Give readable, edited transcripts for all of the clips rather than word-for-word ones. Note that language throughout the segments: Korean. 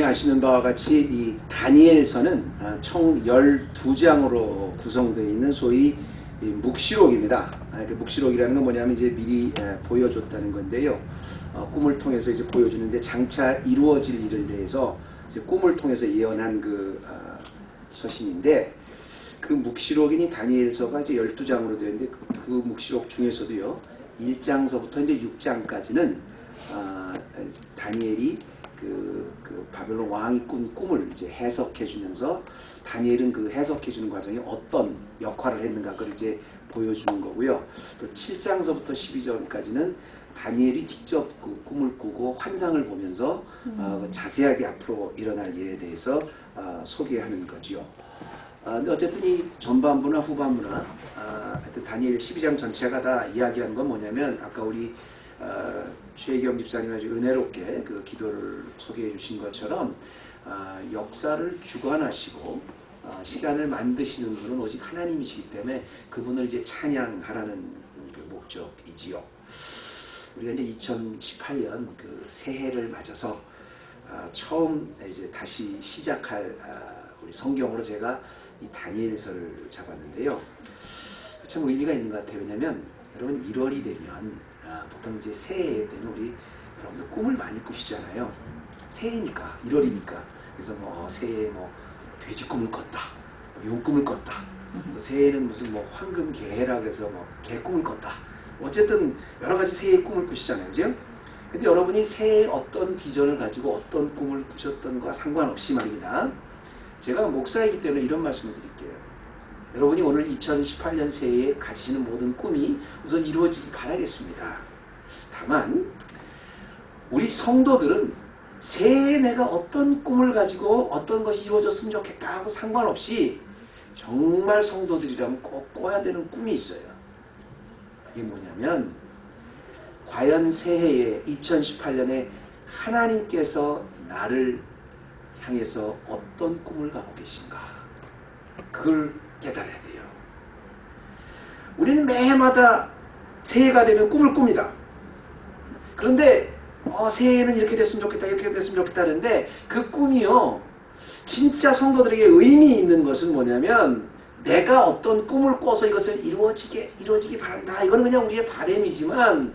여러분이 아시는 바와 같이 이 다니엘서는 총 12장으로 구성되어 있는 소위 묵시록입니다. 묵시록이라는 건 뭐냐면 이제 미리 보여줬다는 건데요. 꿈을 통해서 이제 보여주는데 장차 이루어질 일에 대해서 이제 꿈을 통해서 예언한 서신인데, 그 묵시록이니 다니엘서가 이제 12장으로 되어 있는데, 그 묵시록 중에서도요 1장서부터 이제 6장까지는 다니엘이 그 바벨론 왕이 꾼 꿈을 이제 해석해 주면서 다니엘은 그 해석해 주는 과정에 어떤 역할을 했는가 그걸 이제 보여주는 거고요. 또 7장서부터 12장까지는 다니엘이 직접 그 꿈을 꾸고 환상을 보면서 자세하게 앞으로 일어날 일에 대해서 소개하는 거지요. 근데 어쨌든 이 전반부나 후반부나 다니엘 12장 전체가 다 이야기하는 건 뭐냐면, 아까 우리 최혜경 집사님 아주 은혜롭게 그 기도를 소개해 주신 것처럼 역사를 주관하시고 시간을 만드시는 분은 오직 하나님이시기 때문에 그분을 이제 찬양하라는 그 목적이지요. 우리가 이제 2018년 그 새해를 맞아서 처음 이제 다시 시작할 우리 성경으로 제가 이 다니엘서를 잡았는데요. 참 의미가 있는 것 같아요. 왜냐면 여러분 1월이 되면 보통 이제 새해 되면 우리 여러분들 꿈을 많이 꾸시잖아요. 새해니까 1월이니까. 그래서 뭐 새해에 뭐 돼지 꿈을 꿨다, 용 꿈을 꿨다. 새해에는 무슨 뭐 황금 개해라 그래서 뭐 개 꿈을 꿨다. 어쨌든 여러 가지 새해의 꿈을 꾸시잖아요, 그죠? 근데 여러분이 새해에 어떤 비전을 가지고 어떤 꿈을 꾸셨던 것과 상관없이 말입니다. 제가 목사이기 때문에 이런 말씀을 드릴게요. 여러분이 오늘 2018년 새해에 가지시는 모든 꿈이 우선 이루어지기 바라겠습니다. 다만 우리 성도들은 새해에 내가 어떤 꿈을 가지고 어떤 것이 이루어졌으면 좋겠다 하고 상관없이 정말 성도들이라면 꼭 꿔야 되는 꿈이 있어요. 그게 뭐냐면, 과연 새해에 2018년에 하나님께서 나를 향해서 어떤 꿈을 갖고 계신가, 그걸 깨달아야 돼요. 우리는 매해마다 새해가 되면 꿈을 꿉니다. 그런데 새해에는 이렇게 됐으면 좋겠다, 이렇게 됐으면 좋겠다 하는데, 그 꿈이요 진짜 성도들에게 의미 있는 것은 뭐냐면, 내가 어떤 꿈을 꿔서 이것을 이루어지기 바란다, 이거는 그냥 우리의 바람이지만,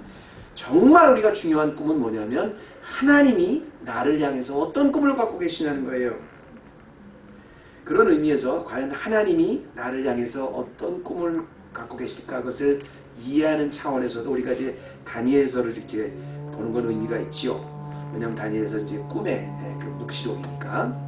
정말 우리가 중요한 꿈은 뭐냐면 하나님이 나를 향해서 어떤 꿈을 갖고 계시냐는 거예요. 그런 의미에서 과연 하나님이 나를 향해서 어떤 꿈을 갖고 계실까, 그것을 이해하는 차원에서도 우리가 이제 다니엘서를 이렇게 보는 건 의미가 있지요. 왜냐하면 다니엘서 이제 꿈의 그 묵시록이니까.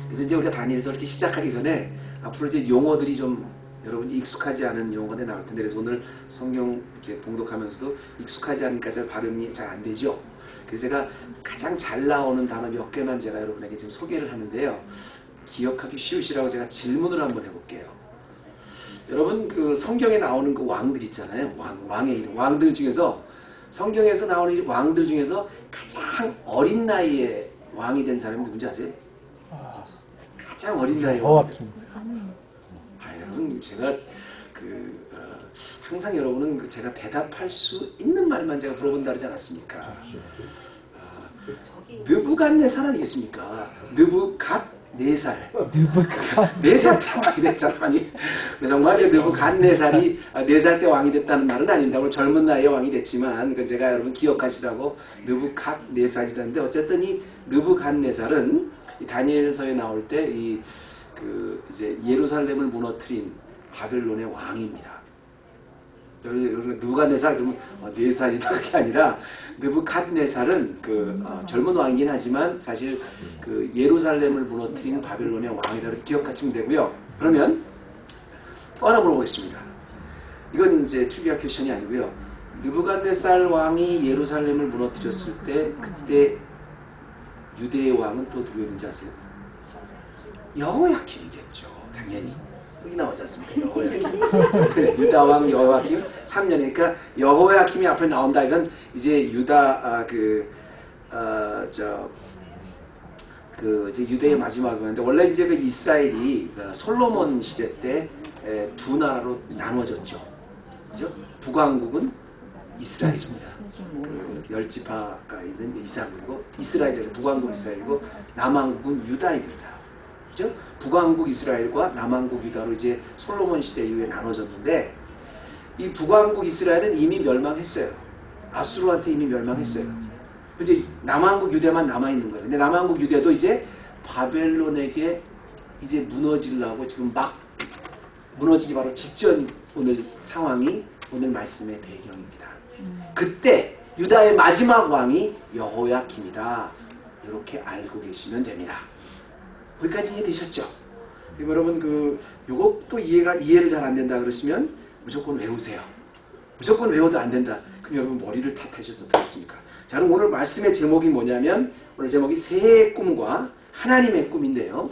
그래서 이제 우리가 다니엘서 이렇게 시작하기 전에 앞으로 이제 용어들이 좀 여러분이 익숙하지 않은 용어들이 나올 텐데, 그래서 오늘 성경 이렇게 봉독하면서도 익숙하지 않으니까 잘 발음이 잘 안 되죠. 그래서 제가 가장 잘 나오는 단어 몇 개만 제가 여러분에게 지금 소개를 하는데요. 기억하기 쉬우시라고 제가 질문을 한번 해볼게요. 여러분 그 성경에 나오는 그 왕들 있잖아요. 왕의 이름. 왕들 중에서 성경에서 나오는 이 왕들 중에서 가장 어린 나이에 왕이 된 사람이 누군지 아세요? 가장 어린 나이에 왕이 된. 여러분 제가 항상 여러분은 제가 대답할 수 있는 말만 제가 물어본다 그러지 않았습니까? 느부갓네살 아니겠습니까? 느부갓네살. 4살 때 왕이 됐잖아. 아니, 정말 느부갓네살이 4살 때 왕이 됐다는 말은 아닙니다. 오늘 젊은 나이에 왕이 됐지만, 제가 여러분 기억하시라고 느부갓네살이라는데, 어쨌든 이 느부갓네살은 이 다니엘서에 나올 때 이제 예루살렘을 무너뜨린 바벨론의 왕입니다. 느부갓네살 그러면 4살이다 그게 아니라, 느부갓네살은 젊은 왕이긴 하지만 사실 그 예루살렘을 무너뜨린 바벨론의 왕이라고 기억하시면 되고요. 그러면 또 하나 물어보겠습니다. 이건 이제 트리비아 퀘션이 아니고요. 느부갓네살 왕이 예루살렘을 무너뜨렸을 때 그때 유대의 왕은 또 누구였는지 아세요? 여호야김이겠죠. 당연히. 여기 나오지 않습니까? 여호야김. 유다 왕 여호야김 3년이니까 여호야김이 앞에 나온다. 이건 이제 유다 이제 유대의 마지막 왕인데, 원래 이제 그 이스라엘이 솔로몬 시대 때 두 나라로 나눠졌죠. 그죠? 북왕국은 이스라엘입니다. 그 열지파가 있는 이스라엘이고 이스라엘은 북왕국 이스라엘이고 남왕국은 유다입니다. 그죠? 북왕국 이스라엘과 남왕국 유다로 이제 솔로몬 시대 이후에 나눠졌는데 이 북왕국 이스라엘은 이미 멸망했어요. 아수르한테 이미 멸망했어요. 이제 남왕국 유대만 남아 있는 거예요. 근데 남왕국 유대도 이제 바벨론에게 이제 무너지려고 지금 막 무너지기 바로 직전 오늘 상황이 오늘 말씀의 배경입니다. 그때 유다의 마지막 왕이 여호야김이다. 이렇게 알고 계시면 됩니다. 거기까지 이해되셨죠? 여러분 요것도 이해를 잘 안 된다 그러시면 무조건 외우세요. 무조건 외워도 안 된다. 그럼 여러분 머리를 탓하셔도 되겠습니까? 자, 그럼 오늘 말씀의 제목이 뭐냐면 오늘 제목이 새해의 꿈과 하나님의 꿈인데요.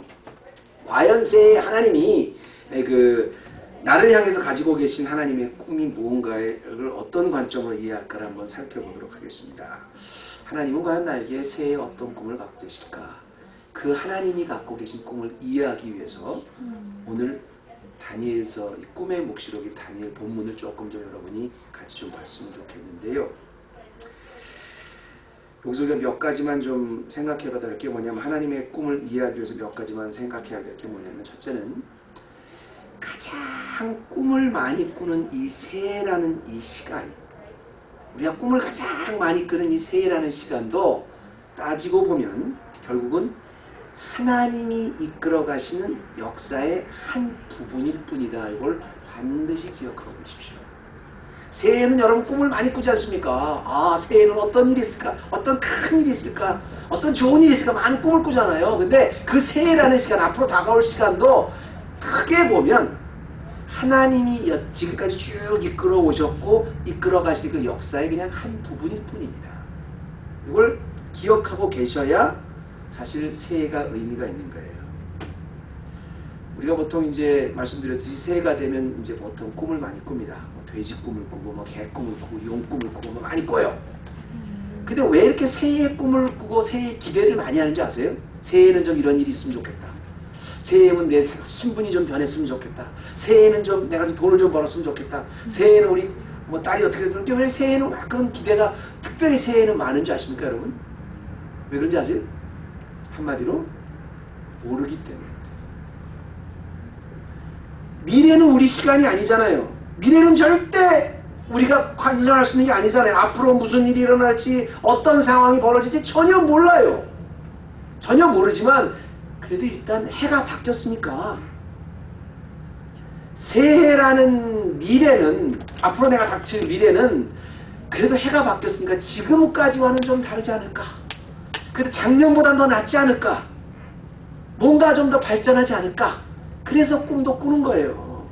과연 새해 하나님이 나를 향해서 가지고 계신 하나님의 꿈이 무언가를 어떤 관점으로 이해할까를 한번 살펴보도록 하겠습니다. 하나님은 과연 나에게 새해에 어떤 꿈을 갖고 계실까? 그 하나님이 갖고 계신 꿈을 이해하기 위해서 오늘 다니엘서 이 꿈의 묵시록인 다니엘 본문을 조금 좀 여러분이 같이 좀 봤으면 좋겠는데요. 여기서 우리가 몇 가지만 좀 생각해봐야 될 게 뭐냐면 하나님의 꿈을 이해하기 위해서 몇 가지만 생각해야 될 게 뭐냐면 첫째는 가장 꿈을 많이 꾸는 이 새해라는 이 시간, 우리가 꿈을 가장 많이 꾸는 이 새해라는 시간도 따지고 보면 결국은 하나님이 이끌어 가시는 역사의 한 부분일 뿐이다. 이걸 반드시 기억하고 계십시오. 새해에는 여러분 꿈을 많이 꾸지 않습니까? 새해에는 어떤 일이 있을까? 어떤 큰 일이 있을까? 어떤 좋은 일이 있을까? 많은 꿈을 꾸잖아요. 근데 그 새해라는 시간, 앞으로 다가올 시간도 크게 보면 하나님이 지금까지 쭉 이끌어 오셨고 이끌어 가실 그 역사의 그냥 한 부분일 뿐입니다. 이걸 기억하고 계셔야 사실 새해가 의미가 있는 거예요. 우리가 보통 이제 말씀드렸듯이 새해가 되면 이제 보통 꿈을 많이 꿉니다. 돼지 꿈을 꾸고, 개 꿈을 꾸고, 용 꿈을 꾸고, 많이 꿔요. 근데 왜 이렇게 새해의 꿈을 꾸고 새해의 기대를 많이 하는지 아세요? 새해에는 좀 이런 일이 있으면 좋겠다. 새해에는 내 신분이 좀 변했으면 좋겠다. 새해에는 좀 내가 좀 돈을 좀 벌었으면 좋겠다. 새해에는 우리 딸이 어떻게 되는데 왜 새해에는 막 그런 기대가 특별히 새해에는 많은지 아십니까 여러분? 왜 그런지 아세요? 한마디로 모르기 때문에. 미래는 우리 시간이 아니잖아요. 미래는 절대 우리가 관전할 수 있는 게 아니잖아요. 앞으로 무슨 일이 일어날지 어떤 상황이 벌어질지 전혀 몰라요. 전혀 모르지만 그래도 일단 해가 바뀌었으니까 새해라는 미래는 앞으로 내가 닥칠 미래는 그래도 해가 바뀌었으니까 지금까지와는 좀 다르지 않을까? 그래도 작년보다 더 낫지 않을까? 뭔가 좀 더 발전하지 않을까? 그래서 꿈도 꾸는 거예요.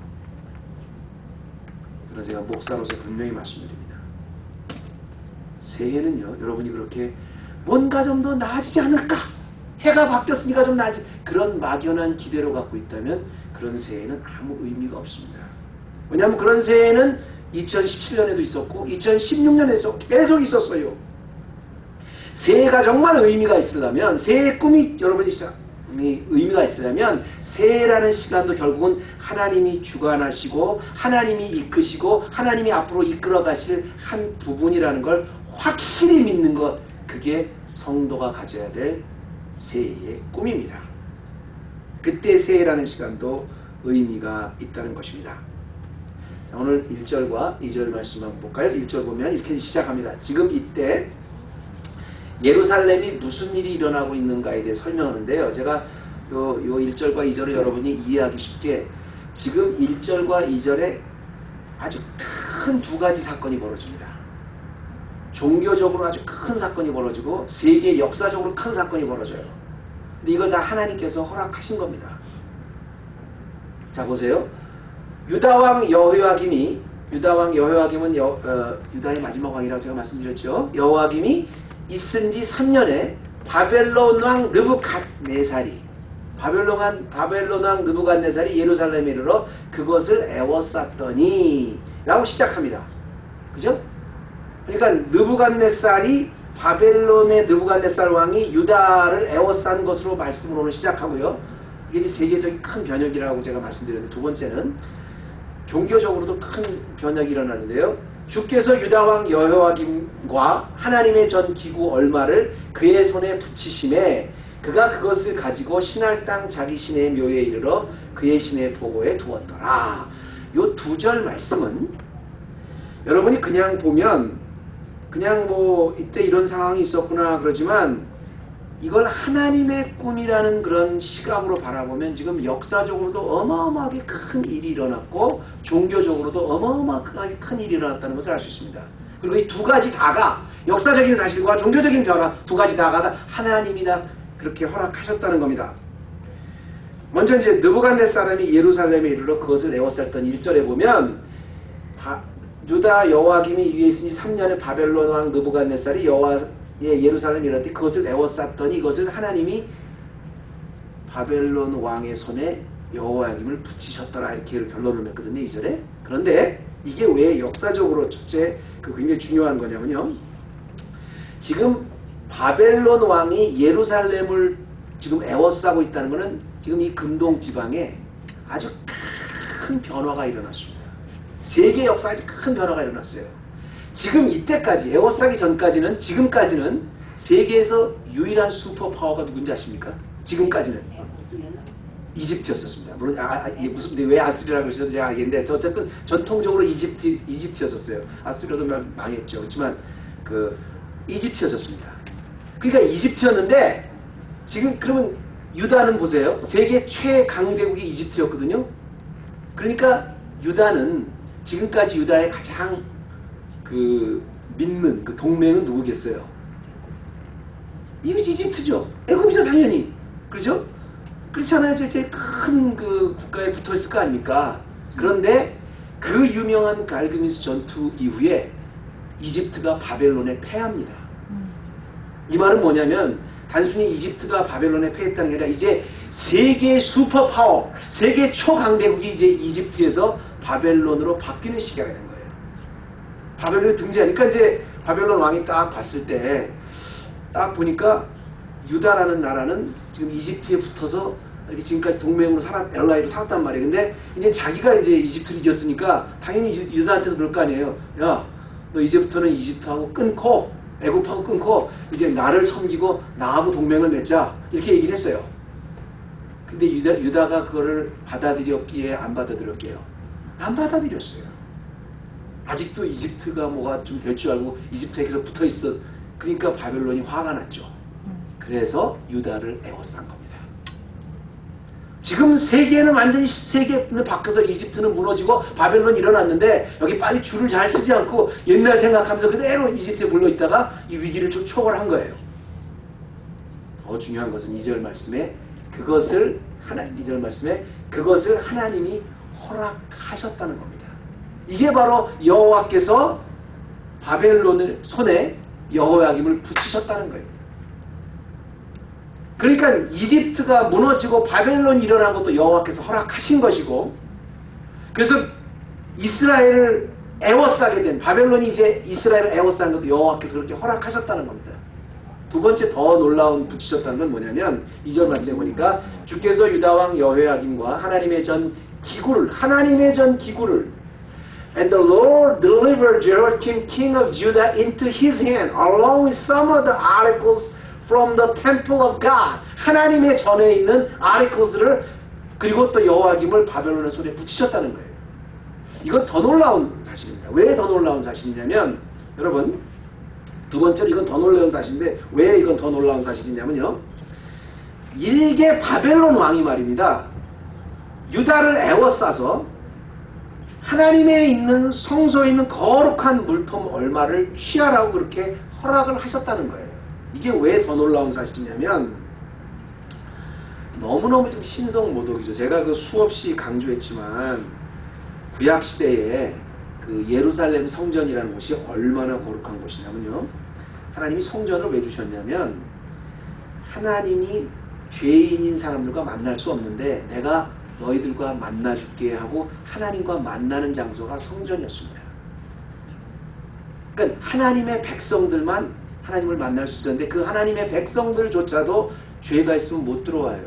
그래서 제가 목사로서 분명히 말씀드립니다. 새해는요, 여러분이 그렇게 뭔가 좀 더 나아지지 않을까? 해가 바뀌었으니까 좀 나아지 그런 막연한 기대로 갖고 있다면 그런 새해는 아무 의미가 없습니다. 왜냐하면 그런 새해는 2017년에도 있었고 2016년에도 계속 있었어요. 새해가 정말 의미가 있으려면 새해의 꿈이 여러분이 의미가 있으려면 새해라는 시간도 결국은 하나님이 주관하시고 하나님이 이끄시고 하나님이 앞으로 이끌어 가실 한 부분이라는 걸 확실히 믿는 것, 그게 성도가 가져야 될 새해의 꿈입니다. 그때 새해라는 시간도 의미가 있다는 것입니다. 오늘 1절과 2절 말씀 한번 볼까요? 1절 보면 이렇게 시작합니다. 지금 이때 예루살렘이 무슨 일이 일어나고 있는가에 대해 설명하는데요. 제가 요 1절과 2절을 여러분이 이해하기 쉽게 지금 1절과 2절에 아주 큰 두 가지 사건이 벌어집니다. 종교적으로 아주 큰 사건이 벌어지고 세계 역사적으로 큰 사건이 벌어져요. 근데 이걸 다 하나님께서 허락하신 겁니다. 자 보세요. 유다왕 여호야김은 유다의 마지막 왕이라고 제가 말씀드렸죠. 여호야김이 있은 지 3년에 바벨론 왕 느부갓네살이 예루살렘에 이르러 그것을 애워쌌더니 라고 시작합니다. 그죠? 그러니까 바벨론의 느부갓네살 왕이 유다를 애워싼 것으로 말씀을 오늘 시작하고요. 이게 이제 세계적인 큰 변혁이라고 제가 말씀드렸는데, 두 번째는 종교적으로도 큰 변혁이 일어나는데요. 주께서 유다 왕 여호야김과 하나님의 전 기구 얼마를 그의 손에 붙이심에 그가 그것을 가지고 신할 땅 자기 신의 묘에 이르러 그의 신의 보고에 두었더라. 요 두 절 말씀은 여러분이 그냥 보면 그냥 뭐 이때 이런 상황이 있었구나 그러지만 이걸 하나님의 꿈이라는 그런 시각으로 바라보면 지금 역사적으로도 어마어마하게 큰 일이 일어났고 종교적으로도 어마어마하게 큰 일이 일어났다는 것을 알 수 있습니다. 그리고 이 두 가지 다가 역사적인 사실과 종교적인 변화 두 가지 다가 하나님이다 그렇게 허락하셨다는 겁니다. 먼저 이제 느부갓네살이 예루살렘에 이르러 그것을 에워쌌던 1절에 보면 유다 여호야김이 위에 있으니 3년에 바벨론 왕 느부갓네살이 예루살렘에 이르러 그것을 에워쌌더니 이것을 하나님이 바벨론 왕의 손에 여호야김을 붙이셨더라 이렇게 결론을 맺거든요. 2절에. 그런데 이게 왜 역사적으로 첫째 굉장히 중요한 거냐면요. 지금 바벨론 왕이 예루살렘을 지금 에워싸고 있다는 것은 지금 이 근동 지방에 아주 큰 변화가 일어났습니다. 세계 역사에 아주 큰 변화가 일어났어요. 지금 이때까지 에워싸기 전까지는 지금까지는 세계에서 유일한 슈퍼파워가 누군지 아십니까? 지금까지는 이집트였었습니다. 물론 무슨 왜 아스리라고 하셨는지 알겠는데 어쨌든 전통적으로 이집트였었어요. 아스리라도 망했죠. 그렇지만 이집트였었습니다. 그러니까 이집트였는데 지금 그러면 유다는 보세요. 세계 최강대국이 이집트였거든요. 그러니까 유다는 지금까지 유다의 가장 믿는 동맹은 누구겠어요? 이집트죠. 애굽이죠 당연히. 그렇죠? 그렇잖아요. 제일 큰 국가에 붙어있을 거 아닙니까? 그런데 그 유명한 갈그미스 전투 이후에 이집트가 바벨론에 패합니다. 이 말은 뭐냐면 단순히 이집트가 바벨론에 패했다는 게 아니라 이제 세계 슈퍼파워, 세계 초강대국이 이제 이집트에서 바벨론으로 바뀌는 시기가 된 거예요. 바벨론이 등재하니까 이제 바벨론 왕이 딱 봤을 때 딱 보니까 유다라는 나라는 지금 이집트에 붙어서 이렇게 지금까지 동맹으로 엘라이로 살았단 말이에요. 근데 이제 자기가 이제 이집트를 이겼으니까 당연히 유다한테도 그럴 거 아니에요. 야, 너 이제부터는 이집트하고 끊고 애굽하고 끊고 이제 나를 섬기고 나하고 동맹을 맺자 이렇게 얘기를 했어요. 근데 유다가 그거를 받아들였기에 안 받아들였게요? 안 받아들였어요. 아직도 이집트가 뭐가 좀 될 줄 알고 이집트에 계속 붙어있어. 그러니까 바벨론이 화가 났죠. 그래서 유다를 에워싼 겁니다. 지금 세계는 완전히 세계는 바뀌어서 이집트는 무너지고 바벨론이 일어났는데 여기 빨리 줄을 잘 쓰지 않고 옛날 생각하면서 그대로 이집트에 물러있다가 이 위기를 좀 초월한 거예요. 더 중요한 것은 2절 말씀에 그것을 2절 말씀에 그것을 하나님이 허락하셨다는 겁니다. 이게 바로 여호와께서 바벨론을 손에 여호야김을 붙이셨다는 거예요. 그러니까 이집트가 무너지고 바벨론이 일어난 것도 여호와께서 허락하신 것이고 그래서 이스라엘을 에워싸게 된 바벨론이 이제 이스라엘을 에워싸는 것도 여호와께서 그렇게 허락하셨다는 겁니다. 두 번째 더 놀라운 붙이셨다는 건 뭐냐면 2절 말씀에 보니까 주께서 유다왕 여호야김과 하나님의 전 기구를 And the Lord delivered Jehoiakim king of Judah into his hand along with some of the articles from the temple of God. 하나님의 전에 있는 아리코스를 그리고 또 여호야김을 바벨론의 손에 붙이셨다는 거예요. 이건 더 놀라운 사실입니다. 왜 더 놀라운 사실이냐면 여러분 두 번째로 이건 더 놀라운 사실인데 왜 이건 더 놀라운 사실이냐면요. 일개 바벨론 왕이 말입니다. 유다를 에워싸서 하나님의 있는 성소에 있는 거룩한 물품 얼마를 취하라고 그렇게 허락을 하셨다는 거예요. 이게 왜 더 놀라운 사실이냐면 너무너무 좀 신성모독이죠. 제가 수없이 강조했지만 구약시대에 예루살렘 성전이라는 곳이 얼마나 거룩한 곳이냐면요. 하나님이 성전을 왜 주셨냐면 하나님이 죄인인 사람들과 만날 수 없는데 내가 너희들과 만나줄게 하고 하나님과 만나는 장소가 성전이었습니다. 그러니까 하나님의 백성들만 하나님을 만날 수 있었는데 그 하나님의 백성들조차도 죄가 있으면 못 들어와요.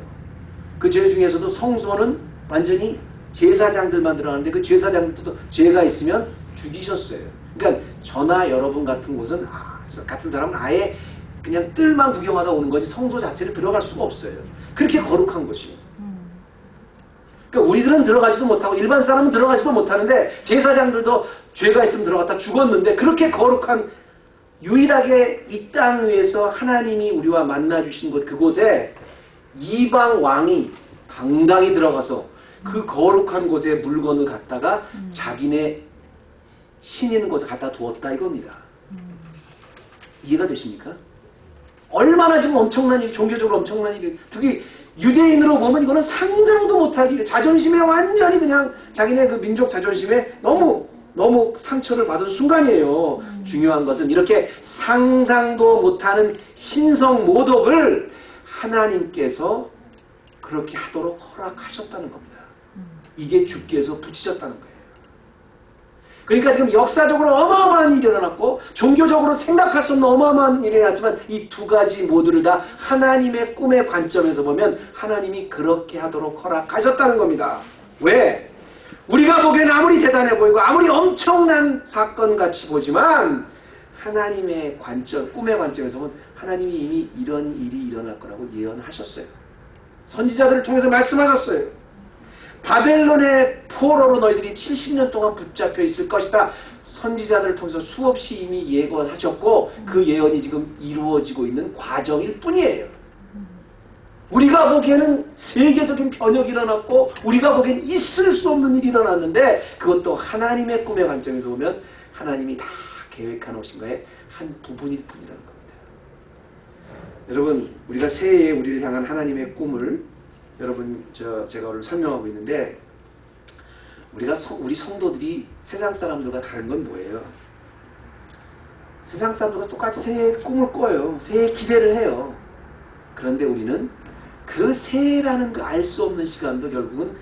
그 죄 중에서도 성소는 완전히 제사장들만 들어가는데 그 제사장들도 죄가 있으면 죽이셨어요. 그러니까 저나 여러분 같은 곳은 같은 사람은 아예 그냥 뜰만 구경하다 오는 거지 성소 자체를 들어갈 수가 없어요. 그렇게 거룩한 곳이. 그러니까 우리들은 들어가지도 못하고 일반 사람은 들어가지도 못하는데 제사장들도 죄가 있으면 들어갔다 죽었는데 그렇게 거룩한 유일하게 이 땅 위에서 하나님이 우리와 만나주신 곳 그곳에 이방 왕이 당당히 들어가서 그 거룩한 곳에 물건을 갖다가 자기네 신 있는 곳에 갖다 두었다 이겁니다. 이해가 되십니까? 얼마나 지금 엄청난 일, 종교적으로 엄청난 일, 특히 유대인으로 보면 이거는 상상도 못할 일, 자존심에 완전히 그냥 자기네 그 민족 자존심에 너무 상처를 받은 순간이에요. 중요한 것은 이렇게 상상도 못하는 신성 모독을 하나님께서 그렇게 하도록 허락하셨다는 겁니다. 이게 주께서 붙이셨다는 거예요. 그러니까 지금 역사적으로 어마어마한 일이 일어났고 종교적으로 생각할 수 없는 어마어마한 일이 일어났지만 이 두 가지 모두를 다 하나님의 꿈의 관점에서 보면 하나님이 그렇게 하도록 허락하셨다는 겁니다. 왜? 우리가 보기에는 아무리 대단해 보이고 아무리 엄청난 사건같이 보지만 하나님의 관점, 꿈의 관점에서 보면 하나님이 이미 이런 일이 일어날 거라고 예언하셨어요. 선지자들을 통해서 말씀하셨어요. 바벨론의 포로로 너희들이 70년 동안 붙잡혀 있을 것이다. 선지자들을 통해서 수없이 이미 예언하셨고 그 예언이 지금 이루어지고 있는 과정일 뿐이에요. 우리가 보기에는 세계적인 변혁이 일어났고 우리가 보기엔 있을 수 없는 일이 일어났는데 그것도 하나님의 꿈의 관점에서 보면 하나님이 다 계획해 놓으신 거에 한 부분일 뿐이라는 겁니다. 여러분 우리가 새해에 우리를 향한 하나님의 꿈을 여러분 제가 오늘 설명하고 있는데 우리 성도들이 세상 사람들과 다른 건 뭐예요? 세상 사람들과 똑같이 새해에 꿈을 꿔요. 새해에 기대를 해요. 그런데 우리는 그 새해라는 그 알 수 없는 시간도 결국은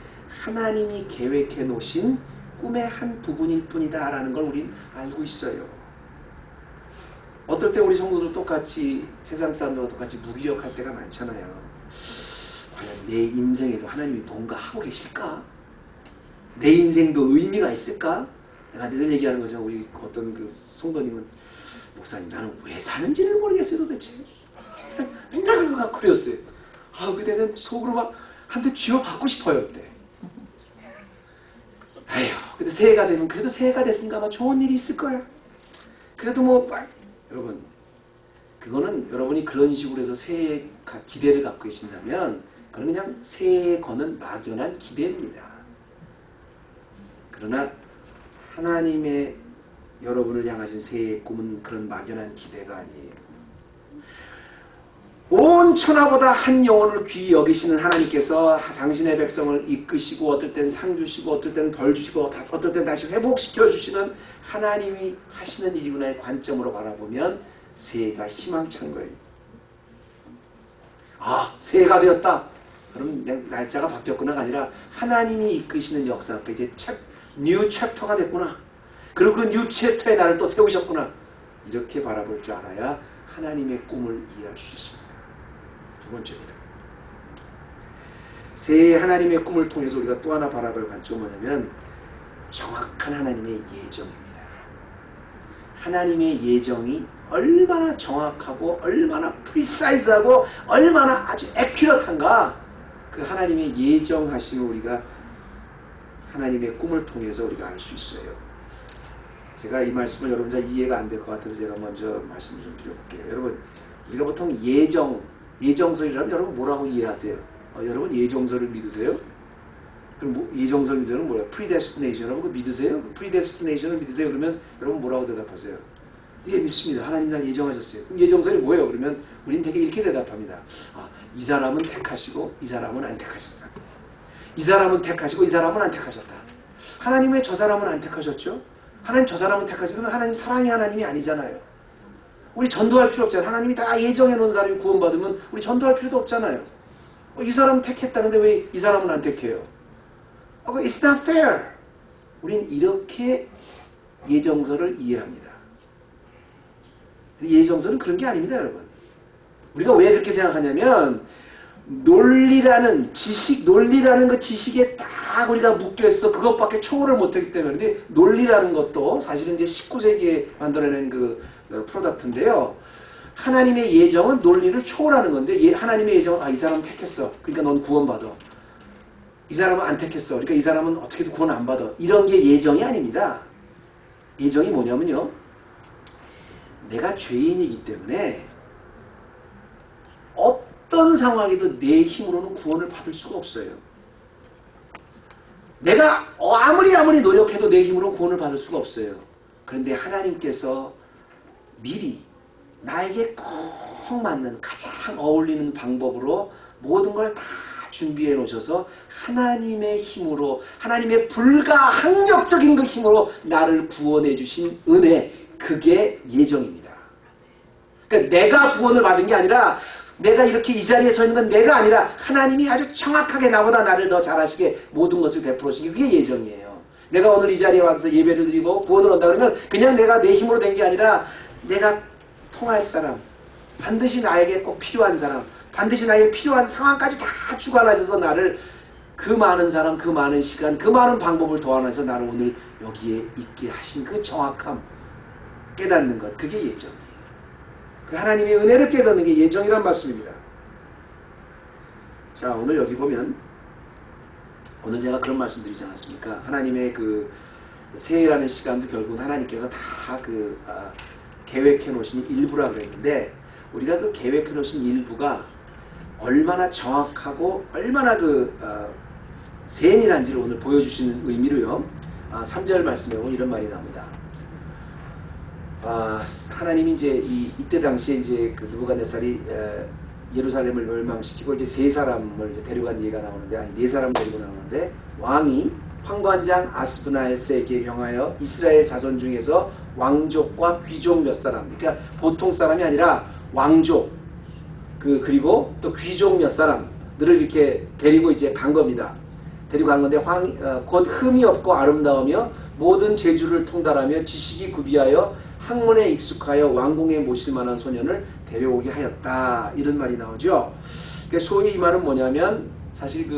하나님이 계획해 놓으신 꿈의 한 부분일 뿐이다 라는 걸 우린 알고 있어요. 어떨 때 우리 성도도 똑같이 세상 사람들과 똑같이 무기력할 때가 많잖아요. 과연 내 인생에도 하나님이 뭔가 하고 계실까? 내 인생도 의미가 있을까? 내가 늘 얘기하는 거죠. 우리 어떤 그 성도님은 목사님 나는 왜 사는지를 모르겠어요 도대체. 맨날 그거 갖고 그랬어요. 근데 내가 속으로 막 한 대 쥐어받고 싶어요 그때. 에휴 근데 새해가 되면 그래도 새해가 됐으니까 아마 좋은 일이 있을 거야. 그래도 여러분 그거는 여러분이 그런 식으로 해서 새해 기대를 갖고 계신다면 그건 그냥 새해에 거는 막연한 기대입니다. 그러나 하나님의 여러분을 향하신 새해의 꿈은 그런 막연한 기대가 아니에요. 온 천하보다 한 영혼을 귀히 여기시는 하나님께서 당신의 백성을 이끄시고 어떨 땐 상 주시고 어떨 땐 벌 주시고 어떨 땐 다시 회복시켜 주시는 하나님이 하시는 일이구나의 관점으로 바라보면 새해가 희망찬 거예요. 새해가 되었다. 그럼 날짜가 바뀌었구나가 아니라 하나님이 이끄시는 역사 앞에 이제 뉴 챕터가 됐구나. 그리고 그 뉴 챕터에 나를 또 세우셨구나. 이렇게 바라볼 줄 알아야 하나님의 꿈을 이해할 수 있습니다. 두 번째입니다. 새해 하나님의 꿈을 통해서 우리가 또 하나 바라볼 관점은 뭐냐면 정확한 하나님의 예정입니다. 하나님의 예정이 얼마나 정확하고 얼마나 프리사이즈하고 얼마나 아주 애큐러트한가 그 하나님의 예정하심을 우리가 하나님의 꿈을 통해서 우리가 알 수 있어요. 제가 이 말씀을 여러분 잘 이해가 안 될 것 같아서 제가 먼저 말씀을 좀 드려볼게요. 여러분 우리가 보통 예정설이라면 여러분 뭐라고 이해하세요? 여러분 예정설을 믿으세요? 그럼 예정설 믿으면 뭐예요? predestination 여러분 그거 믿으세요? predestination을 믿으세요? 그러면 여러분 뭐라고 대답하세요? 예 믿습니다. 하나님 날 예정하셨어요. 그럼 예정설이 뭐예요? 그러면 우리는 되게 이렇게 대답합니다. 이 사람은 택하시고 이 사람은 안 택하셨다. 이 사람은 택하시고 이 사람은 안 택하셨다. 하나님 왜 저 사람은 안 택하셨죠? 하나님 저 사람은 택하시고 그러면 하나님 사랑의 하나님이 아니잖아요. 우리 전도할 필요 없잖아요. 하나님이 다 예정해 놓은 사람이 구원받으면 우리 전도할 필요도 없잖아요. 이 사람은 택했다는데 왜 이 사람은 안 택해요? It's not fair. 우린 이렇게 예정설을 이해합니다. 예정설은 그런 게 아닙니다, 여러분. 우리가 왜 그렇게 생각하냐면 논리라는 그 지식에 딱 딱 우리가 묶여있어. 그것밖에 초월을 못했기 때문에. 근데 논리라는 것도 사실은 이제 19세기에 만들어낸 그 프로덕트인데요. 하나님의 예정은 논리를 초월하는 건데, 하나님의 예정은 이 사람은 택했어. 그러니까 넌 구원받아. 이 사람은 안 택했어. 그러니까 이 사람은 어떻게든 구원 안 받아. 이런 게 예정이 아닙니다. 예정이 뭐냐면요. 내가 죄인이기 때문에 어떤 상황에도 내 힘으로는 구원을 받을 수가 없어요. 내가 아무리 노력해도 내 힘으로 구원을 받을 수가 없어요. 그런데 하나님께서 미리 나에게 꼭 맞는 가장 어울리는 방법으로 모든 걸 다 준비해 놓으셔서 하나님의 힘으로, 하나님의 불가항력적인 그 힘으로 나를 구원해 주신 은혜, 그게 예정입니다. 그러니까 내가 구원을 받은 게 아니라, 내가 이렇게 이 자리에 서 있는 건 내가 아니라 하나님이 아주 정확하게 나보다 나를 더 잘하시게 모든 것을 베풀어 주신 게 그게 예정이에요. 내가 오늘 이 자리에 와서 예배를 드리고 구원을 얻는다 그러면 그냥 내가 내 힘으로 된 게 아니라 내가 통할 사람, 반드시 나에게 꼭 필요한 사람, 반드시 나에게 필요한 상황까지 다 주관하셔서 나를 그 많은 사람, 그 많은 시간, 그 많은 방법을 도와내서 나를 오늘 여기에 있게 하신 그 정확함, 깨닫는 것, 그게 예정이에요. 그 하나님의 은혜를 깨닫는 게 예정이란 말씀입니다. 자, 오늘 여기 보면 오늘 제가 그런 말씀 드리지 않았습니까? 하나님의 그 새해라는 시간도 결국은 하나님께서 다 계획해 놓으신 일부라 그랬는데, 우리가 그 계획해 놓으신 일부가 얼마나 정확하고 얼마나 세밀한지를 오늘 보여주시는 의미로요. 3절 말씀에 보면 이런 말이 나옵니다. 하나님이 이제 이때 당시에 이제 그 느부갓네살이 예루살렘을 멸망시키고 이제 세 사람을 이제 데려간 얘기가 나오는데, 아니 네 사람을 데리고 나오는데, 왕이 황관장 아스브나에스에게 명하여 이스라엘 자손 중에서 왕족과 귀족 몇 사람, 그러니까 보통 사람이 아니라 왕족, 그리고 또 귀족 몇 사람들을 이렇게 데리고 이제 간 겁니다. 데리고 간 건데, 곧 흠이 없고 아름다우며 모든 재주를 통달하며 지식이 구비하여 학문에 익숙하여 왕궁에 모실 만한 소년을 데려오게 하였다. 이런 말이 나오죠. 그러니까 소위 이 말은 뭐냐면, 사실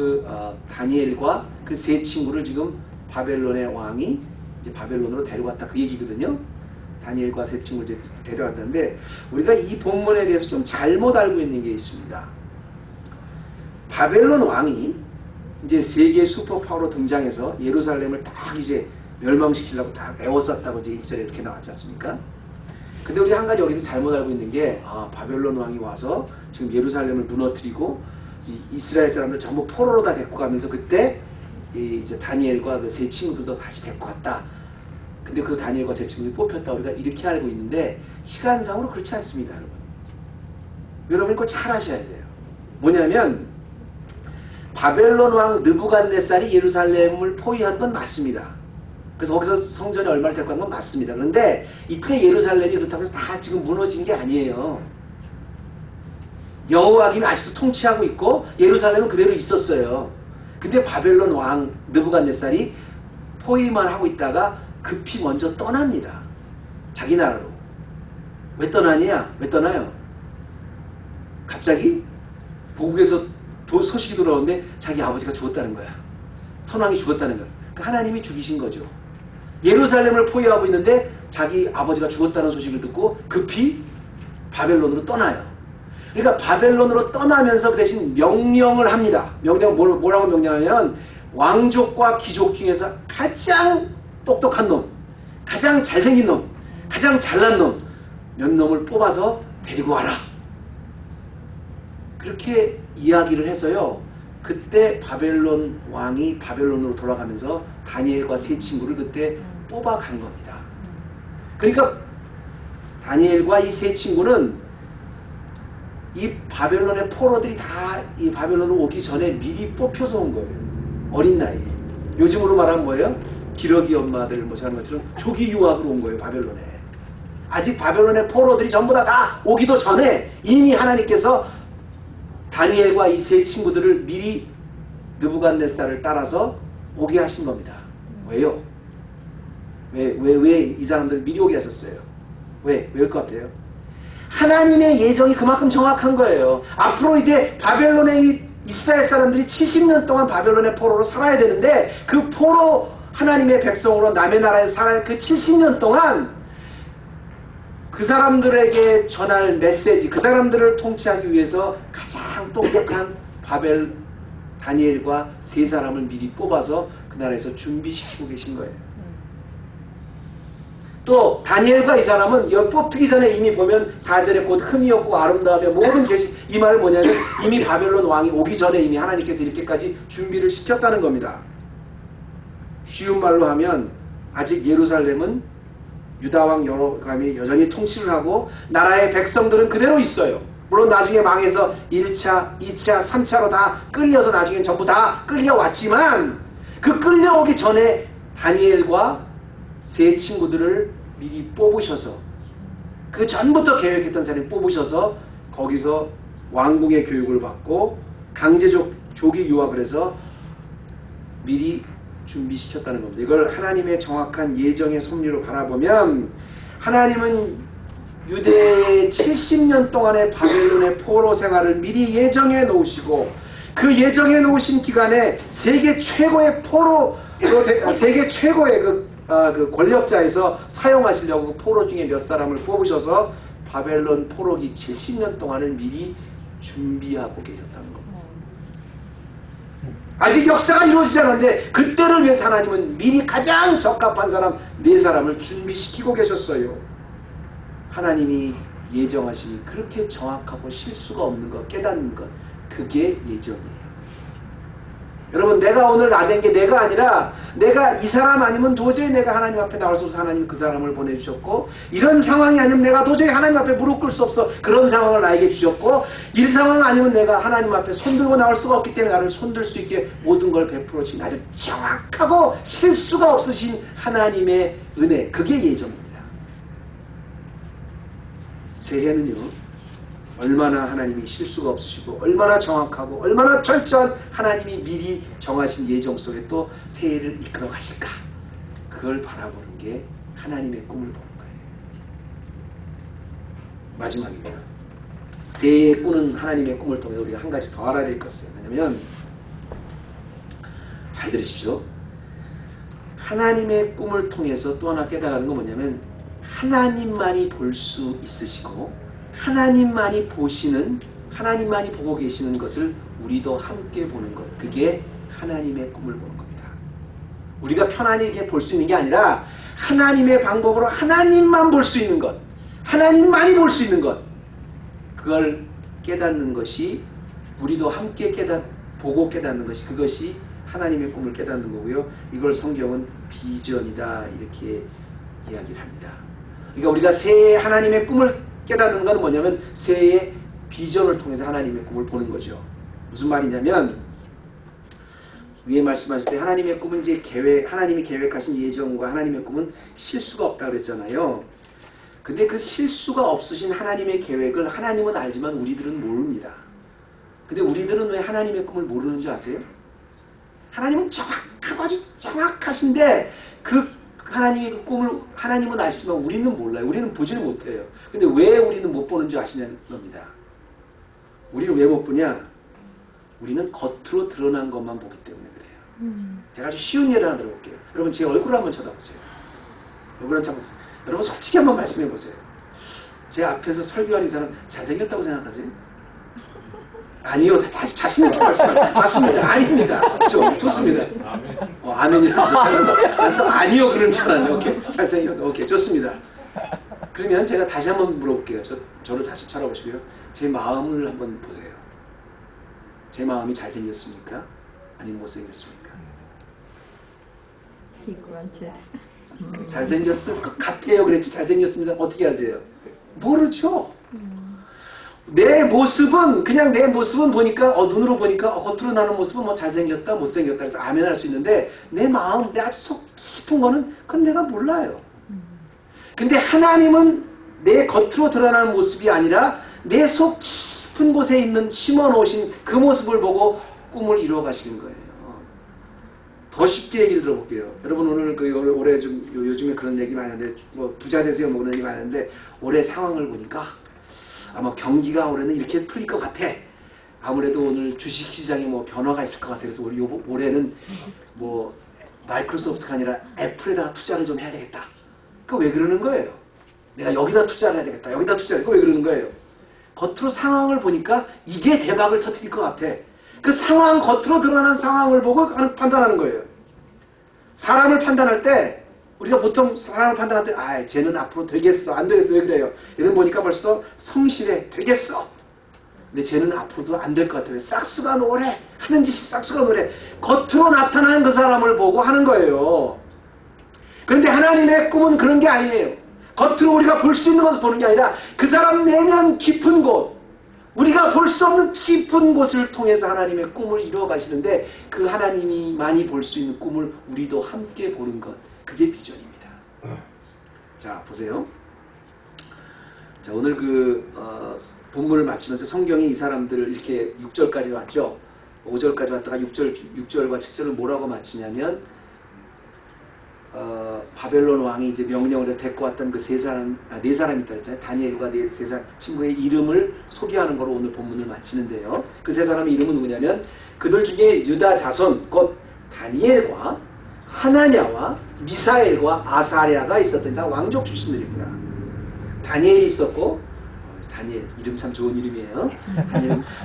다니엘과 그 세 친구를 지금 바벨론의 왕이 이제 바벨론으로 데려갔다, 그 얘기거든요. 다니엘과 세 친구를 이제 데려왔다는데, 우리가 이 본문에 대해서 좀 잘못 알고 있는 게 있습니다. 바벨론 왕이 이제 세계 슈퍼파워로 등장해서 예루살렘을 딱 이제 멸망시키려고 다 메워쌌다고 이제 이절에 이렇게 나왔지 않습니까? 근데 우리 한 가지 여기서 잘못 알고 있는 게, 바벨론 왕이 와서 지금 예루살렘을 무너뜨리고 이스라엘 사람들 전부 포로로 다 데리고 가면서 그때 이제 다니엘과 그 세 친구들도 다시 데리고 왔다. 근데 그 다니엘과 세 친구들이 뽑혔다. 우리가 이렇게 알고 있는데, 시간상으로 그렇지 않습니다, 여러분. 여러분 그거 잘 아셔야 돼요. 뭐냐면, 바벨론 왕 느부갓네살이 예루살렘을 포위한 건 맞습니다. 그래서 거기서 성전이 얼마를 데리고 간 건 맞습니다. 그런데 이때 예루살렘이 그렇다고 해서 다 지금 무너진 게 아니에요. 여호와김이 아직도 통치하고 있고 예루살렘은 그대로 있었어요. 근데 바벨론 왕 느부갓네살이 포위만 하고 있다가 급히 먼저 떠납니다. 자기 나라로. 왜 떠나냐? 왜 떠나요? 갑자기 보국에서 소식이 들어오는데 자기 아버지가 죽었다는 거야. 선왕이 죽었다는 거야. 그러니까 하나님이 죽이신 거죠. 예루살렘을 포위하고 있는데 자기 아버지가 죽었다는 소식을 듣고 급히 바벨론으로 떠나요. 그러니까 바벨론으로 떠나면서 그 대신 명령을 합니다. 뭐라고 명령하냐면, 왕족과 귀족 중에서 가장 똑똑한 놈, 가장 잘생긴 놈, 가장 잘난 놈, 몇 놈을 뽑아서 데리고 와라. 그렇게 이야기를 해서요, 그때 바벨론 왕이 바벨론으로 돌아가면서 다니엘과 세 친구를 그때 뽑아간 겁니다. 그러니까 다니엘과 이 세 친구는 이 바벨론의 포로들이 다 이 바벨론으로 오기 전에 미리 뽑혀서 온 거예요. 어린 나이에. 요즘으로 말하면 뭐예요? 기러기 엄마들 하는 것처럼 조기 유학으로 온 거예요, 바벨론에. 아직 바벨론의 포로들이 전부 다 오기도 전에 이미 하나님께서 다니엘과 이 세 친구들을 미리 느부갓네살을 따라서 오게 하신 겁니다. 왜요? 왜 이 사람들 미리 오게 하셨어요? 왜일 것 같아요? 하나님의 예정이 그만큼 정확한 거예요. 앞으로 이제 바벨론의 이 이스라엘 사람들이 70년 동안 바벨론의 포로로 살아야 되는데 그 포로 하나님의 백성으로 남의 나라에 살아야 그 70년 동안 그 사람들에게 전할 메시지, 그 사람들을 통치하기 위해서 가장 똑똑한 다니엘과 세 사람을 미리 뽑아서 그 나라에서 준비시키고 계신 거예요. 또 다니엘과 이 사람은 여기 뽑히기 전에 이미 보면 4절에 곧 흠이 없고 아름다우며 모든 계시, 이 말은 뭐냐면 이미 바벨론 왕이 오기 전에 이미 하나님께서 이렇게까지 준비를 시켰다는 겁니다. 쉬운 말로 하면 아직 예루살렘은 유다왕 여로보암이 여전히 통치를 하고 나라의 백성들은 그대로 있어요. 물론 나중에 망해서 1차, 2차, 3차로 다 끌려서 나중에 전부 다 끌려왔지만 그 끌려오기 전에 다니엘과 세 친구들을 미리 뽑으셔서 그 전부터 계획했던 사람이 뽑으셔서 거기서 왕궁의 교육을 받고 강제적 조기 유학을 해서 미리 준비시켰다는 겁니다. 이걸 하나님의 정확한 예정의 섭리로 바라보면 하나님은 유대의 70년 동안의 바벨론의 포로 생활을 미리 예정해 놓으시고 그 예정해 놓으신 기간에 세계 최고의 세계 최고의 그 권력자에서 사용하시려고 그 포로 중에 몇 사람을 뽑으셔서 바벨론 포로기 70년 동안을 미리 준비하고 계셨다는 겁니다. 아직 역사가 이루어지지 않았는데 그때를 위해서 하나님은 미리 가장 적합한 사람 4사람을 준비시키고 계셨어요. 하나님이 예정하시니 그렇게 정확하고 실수가 없는 것, 깨닫는 것, 그게 예정이에요. 여러분, 내가 오늘 나된 게 내가 아니라 내가 이 사람 아니면 도저히 내가 하나님 앞에 나올 수 없어 하나님 그 사람을 보내주셨고, 이런 상황이 아니면 내가 도저히 하나님 앞에 무릎 꿇을 수 없어 그런 상황을 나에게 주셨고, 이 상황 아니면 내가 하나님 앞에 손들고 나올 수가 없기 때문에 나를 손들 수 있게 모든 걸 베풀어 주신 아주 정확하고 실수가 없으신 하나님의 은혜, 그게 예정입니다. 새해는요, 얼마나 하나님이 실수가 없으시고 얼마나 정확하고 얼마나 철저한 하나님이 미리 정하신 예정 속에 또 새해를 이끌어 가실까, 그걸 바라보는 게 하나님의 꿈을 보는 거예요. 마지막입니다. 새해에 꾸는 하나님의 꿈을 통해서 우리가 한 가지 더 알아야 될 것이에요. 왜냐하면 잘 들으십시오. 하나님의 꿈을 통해서 또 하나 깨달은 건 뭐냐면, 하나님만이 볼 수 있으시고 하나님만이 보시는, 하나님만이 보고 계시는 것을 우리도 함께 보는 것, 그게 하나님의 꿈을 보는 겁니다. 우리가 편안하게 볼 수 있는 게 아니라 하나님의 방법으로 하나님만 볼 수 있는 것, 하나님만이 볼 수 있는 것, 그걸 깨닫는 것이, 우리도 함께 보고 깨닫는 것이, 그것이 하나님의 꿈을 깨닫는 거고요. 이걸 성경은 비전이다 이렇게 이야기를 합니다. 그러니까 우리가 새해 하나님의 꿈을 깨닫는 건 뭐냐면 새해의 비전을 통해서 하나님의 꿈을 보는 거죠. 무슨 말이냐면, 위에 말씀하실 때 하나님의 꿈은 이제 하나님이 계획하신 예정과 하나님의 꿈은 실수가 없다고 그랬잖아요. 근데 그 실수가 없으신 하나님의 계획을 하나님은 알지만 우리들은 모릅니다. 근데 우리들은 왜 하나님의 꿈을 모르는 줄 아세요? 하나님은 정확하고 아주 정확하신데 그 하나님의 그 꿈을 하나님은 아시지만 우리는 몰라요. 우리는 보지를 못해요. 근데 왜 우리는 못 보는 줄 아시냐는 겁니다. 우리는 왜 못 보냐? 우리는 겉으로 드러난 것만 보기 때문에 그래요. 제가 아주 쉬운 예를 하나 들어볼게요. 여러분, 제 얼굴을 한번 쳐다보세요. 여러분 솔직히 한번 말씀해 보세요. 제 앞에서 설교하는 사람 잘생겼다고 생각하세요? 아니요. 다시 자신 있게 말씀하세요. 맞습니다. 아닙니다. 좋습니다. 아멘이라고. 아니요. 그런 줄 알았네. 오케이. 잘생겼다. 오케이. 좋습니다. 그러면 제가 다시 한번 물어볼게요. 저를 다시 쳐다보시고요. 제 마음을 한번 보세요. 제 마음이 잘생겼습니까? 아니면 못생겼습니까? 잘생겼을 것 같아요. 그랬지. 잘생겼습니다. 어떻게 하세요? 모르죠. 내 모습은, 그냥 내 모습은 보니까, 눈으로 보니까, 겉으로 나는 모습은 뭐 잘생겼다, 못생겼다 해서 아멘 할 수 있는데, 내 마음, 내 아주 속 깊은 거는, 그건 내가 몰라요. 근데 하나님은 내 겉으로 드러나는 모습이 아니라, 내 속 깊은 곳에 있는 심어 놓으신 그 모습을 보고 꿈을 이루어 가시는 거예요. 더 쉽게 얘기를 들어볼게요. 여러분, 오늘 올해 좀, 요즘에 그런 얘기 많이 하는데, 뭐, 부자 되세요, 뭐 그런 얘기 많이 하는데, 올해 상황을 보니까, 아마 경기가 올해는 이렇게 풀릴 것 같아. 아무래도 오늘 주식시장에 뭐 변화가 있을 것 같아요. 그래서 우리 올해는 뭐 마이크로소프트가 아니라 애플에다가 투자를 좀 해야 되겠다. 그 왜 그러는 거예요? 내가 여기다 투자를 해야 되겠다. 여기다 투자를. 왜 그러는 거예요? 겉으로 상황을 보니까 이게 대박을 터뜨릴 것 같아. 그 상황, 겉으로 드러난 상황을 보고 판단하는 거예요. 사람을 판단할 때 우리가 보통 사람을 판단할 때 아, 쟤는 앞으로 되겠어. 안 되겠어. 왜 그래요? 이런 보니까 벌써 성실해. 되겠어. 근데 쟤는 앞으로도 안 될 것 같아요. 싹수가 노래. 하는 짓이 싹수가 노래. 겉으로 나타나는 그 사람을 보고 하는 거예요. 그런데 하나님의 꿈은 그런 게 아니에요. 겉으로 우리가 볼 수 있는 것을 보는 게 아니라 그 사람 내면 깊은 곳, 우리가 볼 수 없는 깊은 곳을 통해서 하나님의 꿈을 이루어 가시는데 그 하나님이 많이 볼 수 있는 꿈을 우리도 함께 보는 것, 그게 비전입니다. 자, 보세요. 자, 오늘 본문을 마치면서 성경이 이 사람들을 이렇게 6절까지 왔죠. 5절까지 왔다가 6절과 7절을 뭐라고 마치냐면 바벨론 왕이 이제 명령을 해서 데리고 왔던 그 네 사람이 있다 했잖아요. 다니엘과 세 사람 친구의 이름을 소개하는 거로 오늘 본문을 마치는데요. 그 세 사람의 이름은 누구냐면 그들 중에 유다 자손 곧 다니엘과 하나냐와 미사엘과 아사랴가 있었던 다 왕족 출신들입니다. 다니엘이 있었고 다니엘 이름 참 좋은 이름이에요.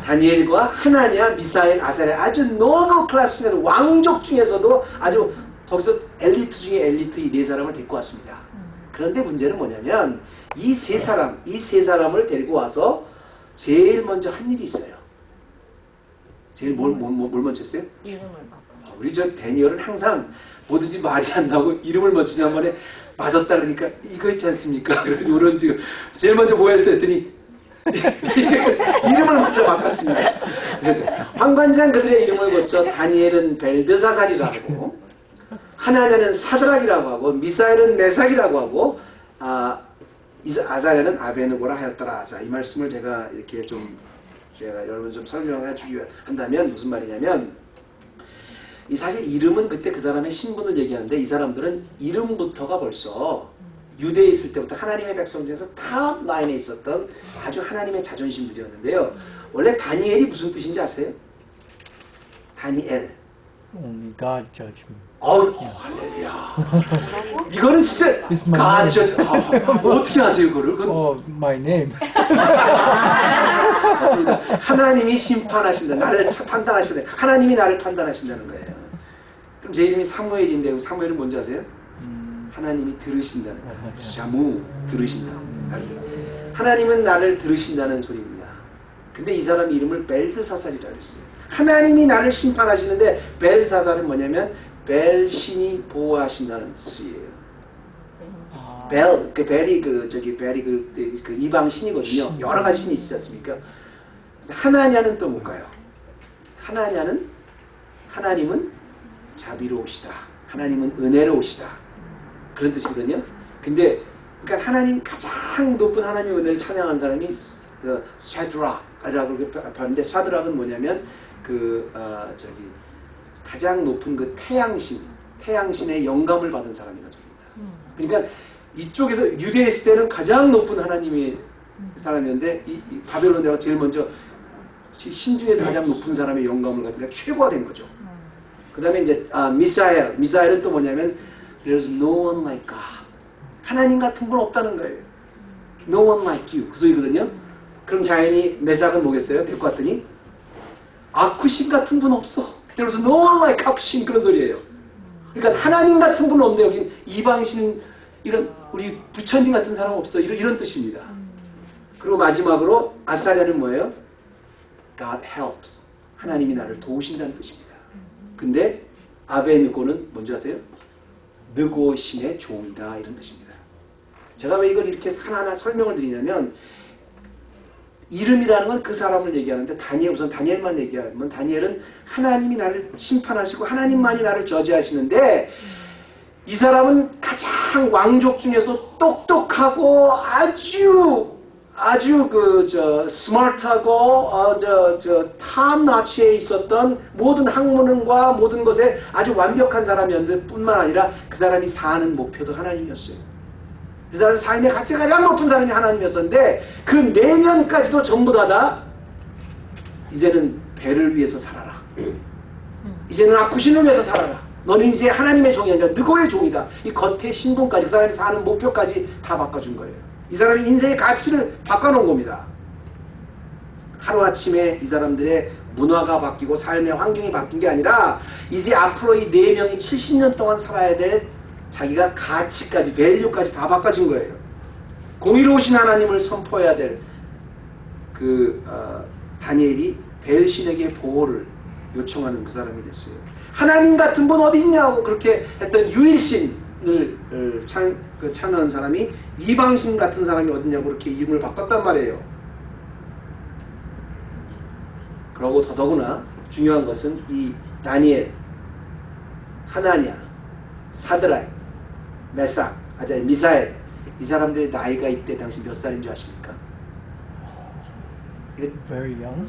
다니엘과 하나냐, 미사엘, 아사랴 아주 노멀 클래스의 왕족 중에서도 아주 거기서 엘리트 중에 엘리트 이 네 사람을 데리고 왔습니다. 그런데 문제는 뭐냐면 이 세 사람을 데리고 와서 제일 먼저 한 일이 있어요. 제일 뭘 먼저 했어요? 이름을 바꿔. 우리 저 다니엘은 항상 뭐든지 말이 안 나오고 이름을 먼저 지난번에 맞았다 그러니까 이거 있지 않습니까? 그래서 이런 지금 제일 먼저 뭐 했어요? 했더니 이름을 먼저 바꿨습니다. 황관장 그들의 이름을 고쳐 다니엘은 벨드사살이라고 하고 하나냐는 사드락이라고 하고 미사엘은 메삭이라고 하고 아사랴는 아베느고라 하였더라. 자, 이 말씀을 제가 이렇게 제가 여러분 좀 설명해 주기 한다면 무슨 말이냐면 이 사실 이름은 그때 그 사람의 신분을 얘기하는데 이 사람들은 이름부터가 벌써 유대에 있을 때부터 하나님의 백성 중에서 탑 라인에 있었던 아주 하나님의 자존심들이었는데요. 원래 다니엘이 무슨 뜻인지 아세요? 다니엘. Only God judgment. 할렐루야. 이거는 진짜 God judgment. 어떻게 아세요, 그거를? Oh, my name. 하나님이 심판하신다. 나를 판단하신다. 하나님이 나를 판단하신다는 거예요. 그럼 제 이름이 사무엘인데 사무엘은 뭔지 아세요? 하나님이 들으신다는 거예요. 샤무, 들으신다. 하나님은 나를 들으신다는 소리입니다. 근데 이 사람 이름을 벨드사살이라고 했어요. 하나님이 나를 심판하시는데 벨사살은 뭐냐면 벨신이 보호하신다는 뜻이에요. 벨이 그 이방 신이거든요. 여러 가지 신이 있지 않습니까? 하나냐는 또 뭘까요? 하나님은 자비로우시다. 하나님은 은혜로우시다. 그런 뜻이거든요. 근데 그러니까 하나님 가장 높은 하나님의 은혜를 찬양하는 사람이 샤드락이라고 하는데 샤드락은 뭐냐면 가장 높은 그 태양신의 영감을 받은 사람이라는 소리입니다. 그러니까 이쪽에서 유대에 있을 때는 가장 높은 하나님의 사람이었는데 이 바벨론 대가 제일 먼저 신중에서 가장 높은 사람의 영감을 가지고 최고가 된 거죠. 그 다음에 이제 미사엘은 또 뭐냐면 There's no one like God. 하나님 같은 분 없다는 거예요. No one like you. 그 소리거든요. 그럼 자연히 메삭은 뭐겠어요? 데리고 왔더니 아쿠신 같은 분 없어. There's no one like 아쿠신 그런 소리예요. 그러니까 하나님 같은 분 없네. 여기 이방신 이런 우리 부처님 같은 사람 없어. 이런 뜻입니다. 그리고 마지막으로 아사랴는 뭐예요? God helps. 하나님이 나를 도우신다는 뜻입니다. 근데 아베느고는 뭔지 아세요? 느고 신의 종이다 이런 뜻입니다. 제가 왜 이걸 이렇게 하나하나 설명을 드리냐면 이름이라는 건 그 사람을 얘기하는데 우선 다니엘만 얘기하면 다니엘은 하나님이 나를 심판하시고 하나님만이 나를 저지하시는데 이 사람은 가장 왕족 중에서 똑똑하고 아주 스마트하고 탑 나치에 있었던 모든 학문과 모든 것에 아주 완벽한 사람이었는데 뿐만 아니라 그 사람이 사는 목표도 하나님이었어요. 그 사람 삶의 가치가 가장 높은 사람이 하나님이었었는데 그 내면까지도 전부 다 이제는 배를 위해서 살아라. 이제는 아쿠신을 위해서 살아라. 너는 이제 하나님의 종이 아니라 누구의 종이다. 이 겉의 신분까지 그 사람이 사는 목표까지 다 바꿔준 거예요. 이 사람이 인생의 가치를 바꿔놓은 겁니다. 하루아침에 이 사람들의 문화가 바뀌고 삶의 환경이 바뀐 게 아니라 이제 앞으로 이 4명이 70년 동안 살아야 될 자기가 가치까지 밸류까지 다 바꿔진 거예요. 공의로우신 하나님을 선포해야 될 다니엘이 벨신에게 보호를 요청하는 그 사람이 됐어요. 하나님 같은 분 어디 있냐고 그렇게 했던 유일신을 찬양한 사람이 이방신 같은 사람이 어디냐고 그렇게 이름을 바꿨단 말이에요. 그러고 더더구나 중요한 것은 이 다니엘, 하나냐, 사드락, 메삭, 미사엘 이 사람들의 나이가 이때 당시 몇 살인 줄 아십니까? Very young.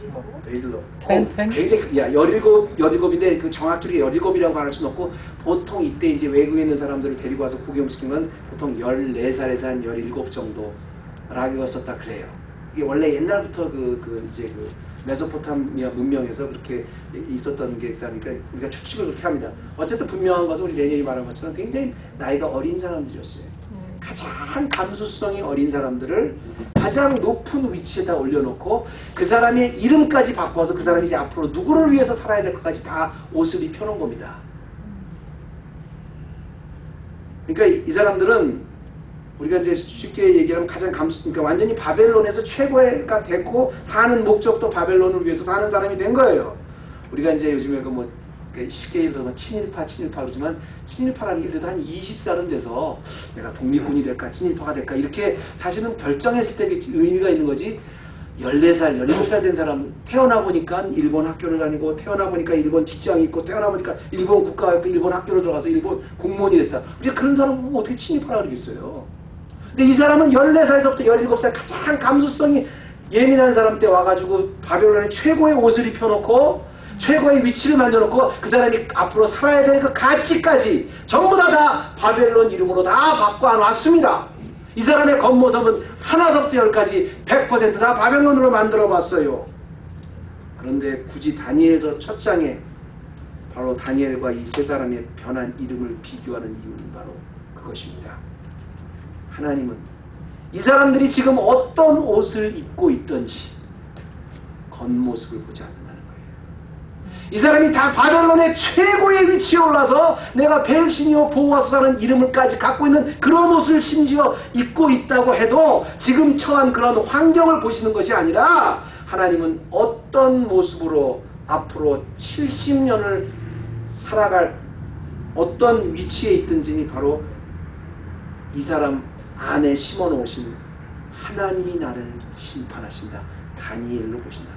굉장히 17인데 그 정확히 17이라고 할 수는 없고 보통 이때 이제 외국에 있는 사람들을 데리고 와서 구경시키면 보통 14살에서 한 17 정도라고 썼다 그래요. 이게 원래 옛날부터 이제 메소포타미아 문명에서 그렇게 있었던 게 있다니까 우리가 추측을 그렇게 합니다. 어쨌든 분명한 것은 우리 내년이 말한 것처럼 굉장히 나이가 어린 사람들이었어요. 가장 감수성이 어린 사람들을 가장 높은 위치에다 올려놓고 그 사람의 이름까지 바꿔서 그 사람이 이제 앞으로 누구를 위해서 살아야 될 것까지 다 옷을 입혀놓은 겁니다. 그러니까 이 사람들은 우리가 이제 쉽게 얘기하면 가장 그러니까 완전히 바벨론에서 최고가 됐고 사는 목적도 바벨론을 위해서 사는 사람이 된 거예요. 우리가 이제 요즘에 쉽게 얘기해서 친일파 그러지만 친일파라는 게 그래도 한 20살은 돼서 내가 독립군이 될까 친일파가 될까 이렇게 자신은 결정했을 때 의미가 있는 거지. 14살, 17살 된 사람 태어나 보니까 일본 학교를 다니고 태어나 보니까 일본 직장이 있고 태어나 보니까 일본 국가가 있고 일본 학교를 들어가서 일본 공무원이 됐다. 우리가 그런 사람은 보면 어떻게 친일파라 그러겠어요. 근데 이 사람은 14살에서부터 17살 가장 감수성이 예민한 사람 때 와가지고 바벨론의 최고의 옷을 입혀놓고 최고의 위치를 만들어놓고 그 사람이 앞으로 살아야 될 그 가치까지 전부 다 바벨론 이름으로 다 바꿔놨습니다. 이 사람의 겉모습은 하나부터 열까지 100% 바벨론으로 만들어봤어요. 그런데 굳이 다니엘서 첫 장에 바로 다니엘과 이 세 사람의 변한 이름을 비교하는 이유는 바로 그것입니다. 하나님은 이 사람들이 지금 어떤 옷을 입고 있던지 겉모습을 보지 않는다는 거예요. 이 사람이 다 바벨론의 최고의 위치에 올라서 내가 벨신이요 보호하사라는 이름을까지 갖고 있는 그런 옷을 심지어 입고 있다고 해도 지금 처한 그런 환경을 보시는 것이 아니라 하나님은 어떤 모습으로 앞으로 70년을 살아갈 어떤 위치에 있든지 바로 이 사람 안에 심어놓으신 하나님이 나를 심판하신다. 다니엘로 보신다.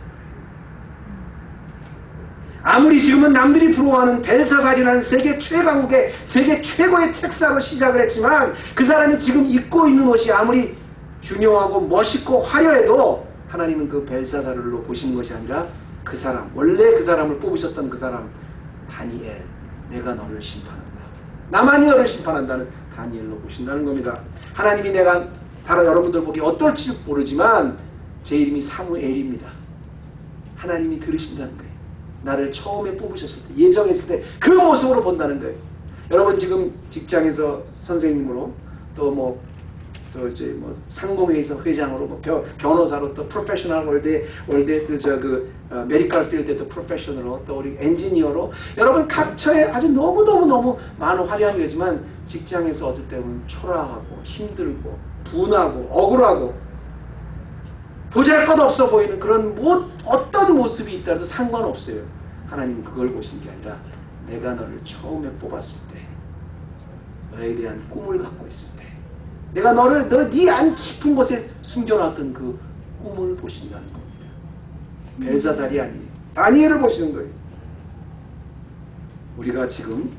아무리 지금은 남들이 부러워하는 벨사살이라는 세계 최강국의 세계 최고의 책사로 시작을 했지만 그 사람이 지금 입고 있는 옷이 아무리 중요하고 멋있고 화려해도 하나님은 그 벨사살로 보시는 것이 아니라 그 사람, 원래 그 사람을 뽑으셨던 그 사람 다니엘, 내가 너를 심판한다. 나만이 너를 심판한다는 다니엘로 보신다는 겁니다. 하나님이 내가 다른 여러분들 보기 어떨지 모르지만 제 이름이 사무엘입니다. 하나님이 들으신다는 거예요. 나를 처음에 뽑으셨을 때, 예정했을 때 그 모습으로 본다는 거예요. 여러분 지금 직장에서 선생님으로 또 상공회의소 회장으로 변호사로 또 프로페셔널 월드 메디컬 필드에도 프로페셔널로 또 우리 엔지니어로 여러분 각처에 아주 너무 많은 화려한 거지만 직장에서 어떨 때는 초라하고 힘들고 분하고 억울하고 보잘것없어 보이는 그런 어떤 모습이 있다도 상관없어요. 하나님은 그걸 보신 게 아니라 내가 너를 처음에 뽑았을 때 너에 대한 꿈을 갖고 있을 때 내가 네 안 깊은 곳에 숨겨놨던 그 꿈을 보신다는 겁니다. 벨사살이 아니에요. 다니엘을 보시는 거예요. 우리가 지금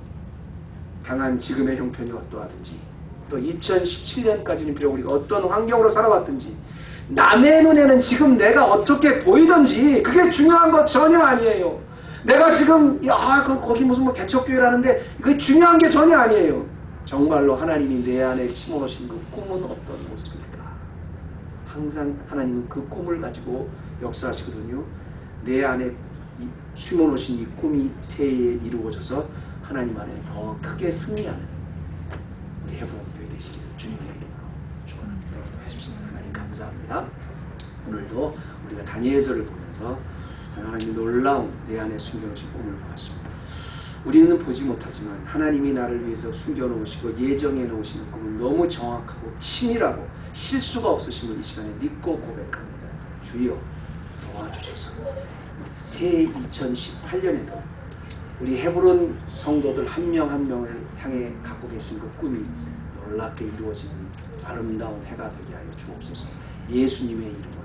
당한 지금의 형편이 어떠하든지 또 2017년까지는 비록 우리가 어떤 환경으로 살아왔든지 남의 눈에는 지금 내가 어떻게 보이든지 그게 중요한 것 전혀 아니에요. 내가 지금 거기 무슨 개척교회라는데 그게 중요한 게 전혀 아니에요. 정말로 하나님이 내 안에 심어놓으신 그 꿈은 어떤 모습일까? 항상 하나님은 그 꿈을 가지고 역사하시거든요. 내 안에 심어놓으신 이 꿈이 새해에 이루어져서 하나님 안에 더 크게 승리하는 우리 헤브론 교회 되시기를 주님의 이름으로 축원합니다. 하나님 감사합니다. 오늘도 우리가 다니엘서를 보면서 하나님의 놀라운 내 안에 숨겨놓으신 꿈을 보았습니다. 우리는 보지 못하지만 하나님이 나를 위해서 숨겨놓으시고 예정해 놓으시는 꿈은 너무 정확하고 치밀하고 실수가 없으심을 이 시간에 믿고 고백합니다. 주여 도와주셔서 새해 2018년에도 우리 헤브론 성도들 한 명 한 명을 향해 갖고 계신 그 꿈이 놀랍게 이루어지는 아름다운 해가 되게 하여 주옵소서. 예수님의 이름으로